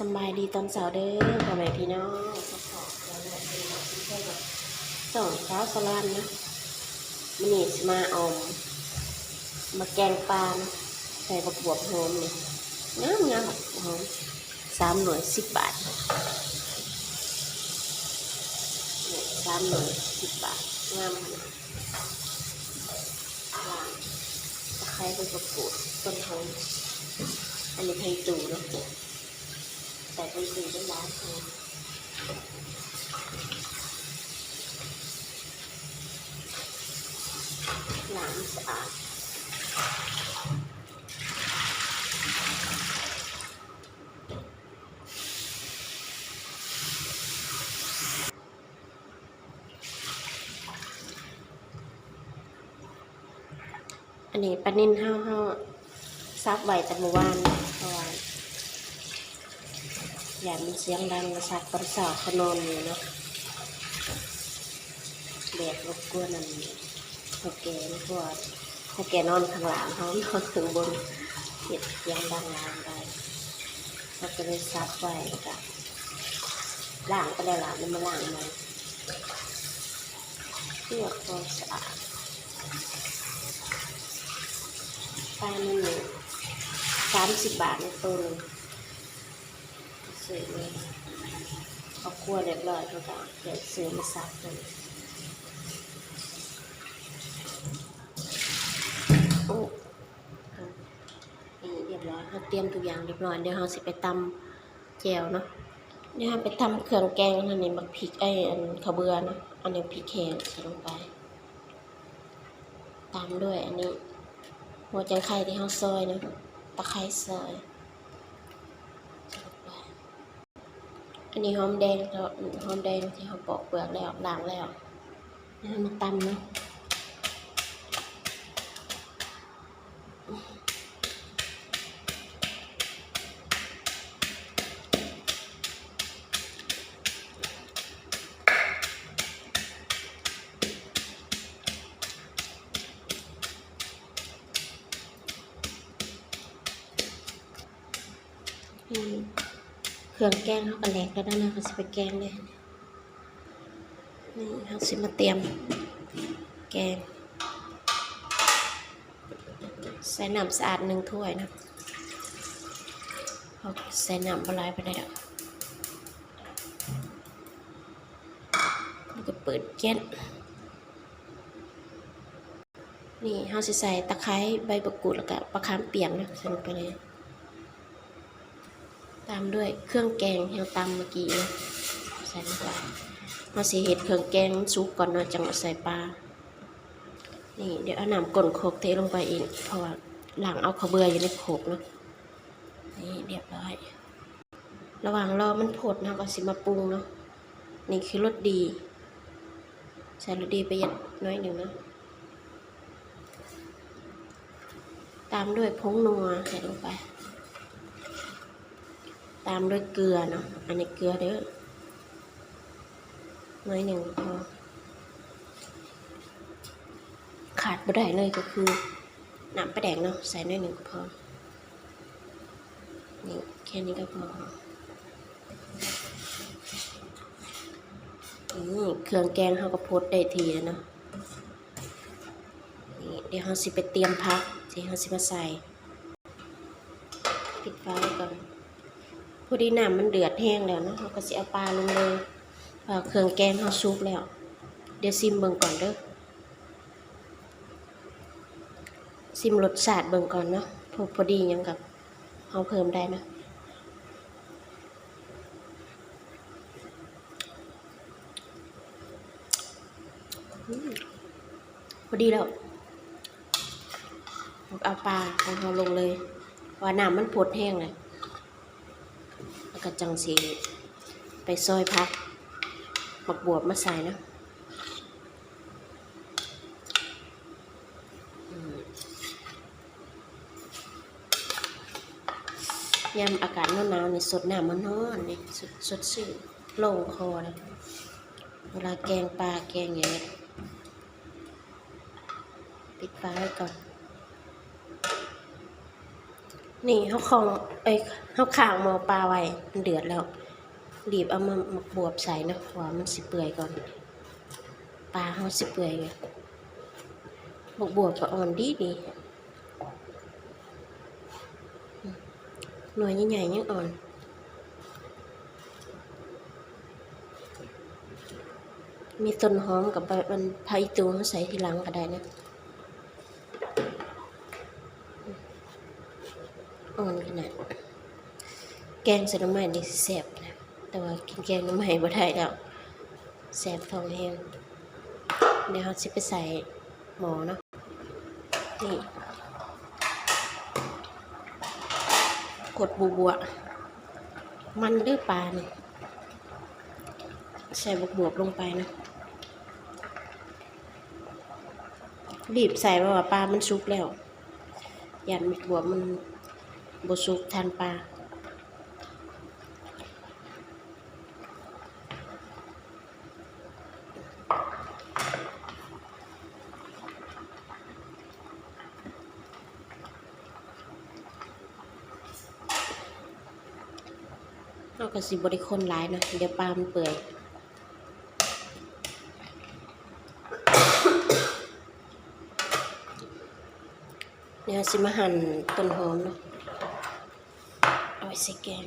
สบายดีตอนเสาร์เด้อพ่อแม่พี่น้องสองเช้าสลันนะมันนี่สิมาออมมาแกงปลานะใส่บักบวบหอมนี่งามหอม3 หน่วย 10 บาทนี่3 หน่วย 10 บาทงามขนาดล้างตะไคร้เป็นกระปุกต้นหอมอันนี้ไทยตูเนาะใส่ไทยตูได้ล้างหอมล้างสะอาดอันนี้ปลานิ่นเฮาซับไว้แต่เมื่อวานเพราะว่าอย่ามันเสียงดังมาซักตอนเช้าเขานอนอยู่เนาะแดดรบกวนนั่นเขาแก่นะเพราะว่าเขาแก่นอนข้างหลังเขานอนถึงบนเสียงดังล้างได้เขาก็เลยซับไว้กับล้างก็ได้ล้างมันมาล้างมันเพื่อความสะอาดปลาหนึ่ง30 บาทในตัวนึงสวยเลยเขาคั่วเรียบร้อยเขาก็เดี๋ยวซื้อมาซักเลยโอ้นี่เรียบร้อยเขาเตรียมทุกอย่างเรียบร้อยเดี๋ยวเราสิไปตำแจ่วเนาะเดี๋ยวเราไปตำเครื่องแกงอันนี้บักพริกอันข้าวเบื่อนะอันนี้พริกแห้งใส่ลงไปตามด้วยอันนี้หัวจังไข่ที่เขาซอยนะตะไคร้ซอยอันนี้หอมแดงแล้วหอมแดงที่เขาปอกเปลือกแล้วล้างแล้วนี่มาตำนะเครื่องแกงเขาก็แหลกแล้วนะเขาสิไปแกงเลยนี่เขาสิมาเตรียมแกงใส่น้ำสะอาด1 ถ้วยนะเขาใส่น้ำปลาไปได้แล้วก็เปิดแก๊สนี่เขาสิใส่ตะไคร้ใบมะกรูดแล้วก็มะขามเปียกนะใส่ลงไปเลยตามด้วยเครื่องแกงที่เราตำเมื่อกี้นะใส่ลงไปเราสิเห็ดเครื่องแกงซุปก่อนเนาะจังใส่ปลานี่เดี๋ยวเอาน้ำก้นโคกเทลงไปอีกเพราะว่าหลังเอาข้าวเบื่ออยู่ในโคกเนาะนี่เรียบร้อยระหว่างรอมันผดนะก็สิมาปรุงเนาะนี่คือรสดีใส่รสดีไปน้อยหนึ่งนะตามด้วยผงนัวใส่ลงไปตามด้วยเกลือเนาะอันนี้เกลือเด้อน้อยหนึ่งพอขาดไม่ได้เลยก็คือน้ำปลาแดกเนาะใส่น้อยหนึ่งก็พอนี่แค่นี้ก็พอเครื่องแกงเขาก็พดได้ทีแล้วเนาะนี่เดี๋ยวเขาสิไปเตรียมพักที่เขาสิมาใส่ปิดไฟก่อนพอดีน้ำมันเดือดแห้งแล้วเนาะเขาก็สิเอาปลาลงเลยเครื่องแกงเขาซุปแล้วเดี๋ยวซิมเบิ่งก่อนเด้อซิมรสชาติเบิ่งก่อนเนาะพอดียังกับเขาเพิ่มได้นะพอดีแล้วเอาปลาของเราลงเลยว่าน้ำมันพดแห้งเลยแล้วก็จังสีไปซอยพักบักบวบมาใส่นะยามอากาศหนาวๆนี่สดน้ำมันร้อนนี่สดชื่นโล่งคอเลยเวลาแกงปลาแกงอย่างเงี้ยปิดไฟไว้ก่อน นี่เขาของเขาข้างหม้อปลาไว้มันเดือดแล้วรีบเอามาหมักบวบใส่นะว่ามันสิเปื่อยก่อนปลาเขาสิเปื่อยไงหมักบวบก็อ่อนดีหน่วยใหญ่ๆยังอ่อนมีต้นหอมกับมันไผ่ตูเขาใส่ทีหลังก็ได้นะอ่อนขนาดแกงใส่น้ำมันนี่แซ่บนะแต่ว่ากินแกงน้ำมันบ่ได้แล้วแซ่บท้องแห้งเดี๋ยวเราจะไปใส่หม้อเนาะนี่กดบัวมันเด้อปลาเนี่ยใส่บวบลงไปนะรีบใส่เพราะว่าปลามันสุกแล้วอย่าบวบมันบสุกทานปลาเราก็สิบริคนหลายนะเดี๋ยวปลามันเปื่อยเดี๋ยวสิมาหั่นต้นหอมเนาะเอาไว้ใส่แกง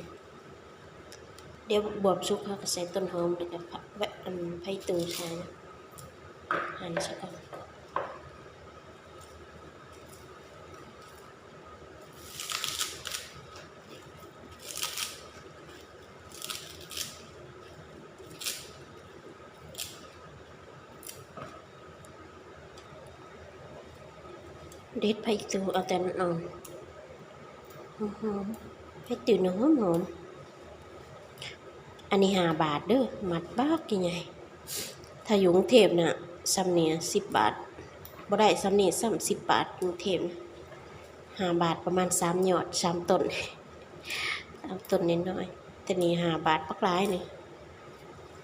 เดี๋ยวบวบสุกเขาก็ใส่ต้นหอมแล้วก็ไผ่ตูใส่นะหั่นซะก่อนเด็ดไผ่ตูเอาแต่นอ่อนหอมไผ่ตูเนื้อหอมอันนี้5 บาทเด้อมัดบ้ากี่ไงถ้าอยู่กรุงเทพน่ะซ้ำเนี่ย10 บาทบ่ได้ซ้ำนี่30 บาทกรุงเทพ5 บาทประมาณ3 ยอด3 ต้นต้นน้อยๆแต่นี่5 บาทปักหลายนี่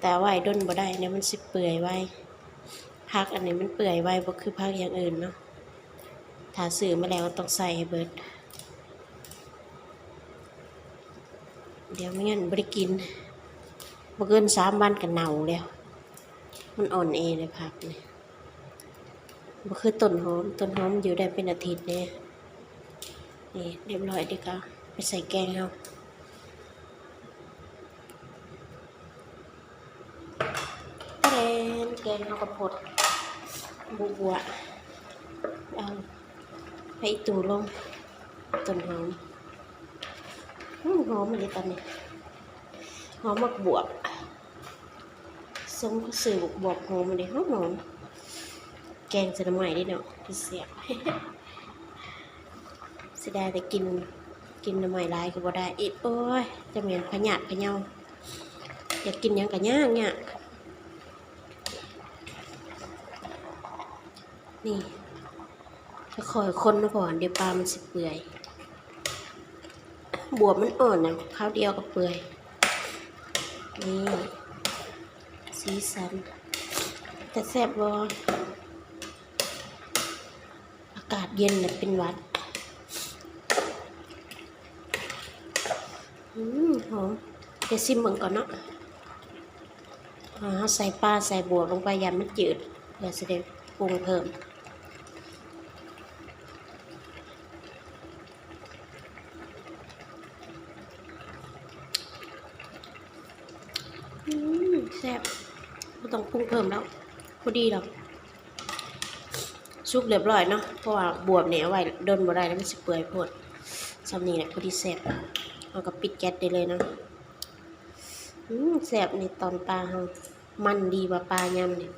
แต่ไว้ด้นบ่ได้เนี่ยมันสิเปื่อยไว้ผักอันนี้มันเปื่อยไว้บ่คือผักอย่างอื่นเนาะถ้าซื้อมาแล้วต้องใส่ให้เบิดเดี๋ยวไม่งั้นบ่ได้กินบ่เกิน3 วันก็เน่าแล้วมันอ่อนเองเลยผักนี่บ่คือต้นหอมอยู่ได้เป็นอาทิตย์เนี่ยนี่เรียบร้อยดีก็ไปใส่แกงเอาแกงเอากระพดบัวเอาไผ่ตูลงต้นหอมหอมอะไรตอนนี้หอมมากบวบส้มก็สื่อบวบหอมอะไรหอมแกงจะน้ำใหม่ได้เนาะคือเสียบเสียดายแต่กินน้ำใหม่ลายก็บ่ได้อีกโอ้ยจะเหม็นพะหยาดพะเยาอยากกินยังกะย่างเนี่ยนี่ค่อยๆคนนะก่อนเดี๋ยวปลามันสิเปื่อยบวบมันอ่อนนะข้าวเดียวก็เปื่อยนี่สีสันแต่แซ่บบ่อากาศเย็นเนี่ยเป็นหวัดหอมเดี๋ยวซิมเบิ่งก่อนเนาะใส่ปลาใส่บวบลงไปยำมันจืดเดี๋ยวจะได้ปรุงเพิ่มแซ่บไม่ต้องปรุงเพิ่มแล้วพอดีหรอกซุกเรียบร้อยเนาะเพราะว่าบวบเนี่ยเอาไว้โดนบ่ได้แล้วมันสิเปื่อยโพดซ้ำนี่แหละพอดีแซ่บเอากับปิดแก๊สได้เลยเนาะแซ่บในตอนปลาเฮามันดีกว่าปลายำเนี่ย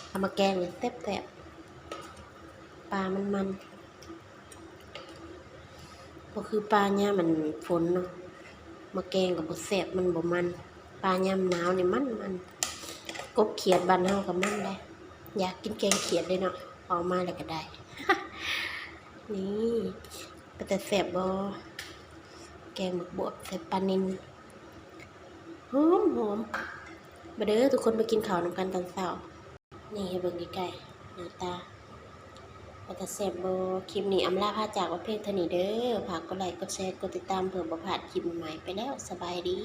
เอามาแกงเนี่ยแซ่บปลามันก็คือปลาเนี่ยมันฝนเนาะมาแกงกับบ่แซ่บมันบ่มันปลายำหนาวเนี่ยมันกบเขียดบ้านเฮากับมันได้อยากกินแกงเขียดเลยเนาะเอามาแล้วก็ได้ นี่ก็จะแซ่บบ่แกงหมึกบวบใส่ปลานิลหอมมาเด้อทุกคนไปกินข้าวนำกันตอนเช้านี่ให้เบิ่งใกล้ๆหน้าตา ว่าถ้าแซ่บบ่คลิปนี้อำลาพาจากไว้เพียงเท่านี้เด้อฝากกดไลค์กดแชร์กดติดตามเพื่อบ่พลาดคลิปใหม่ๆไปแล้วสบายดี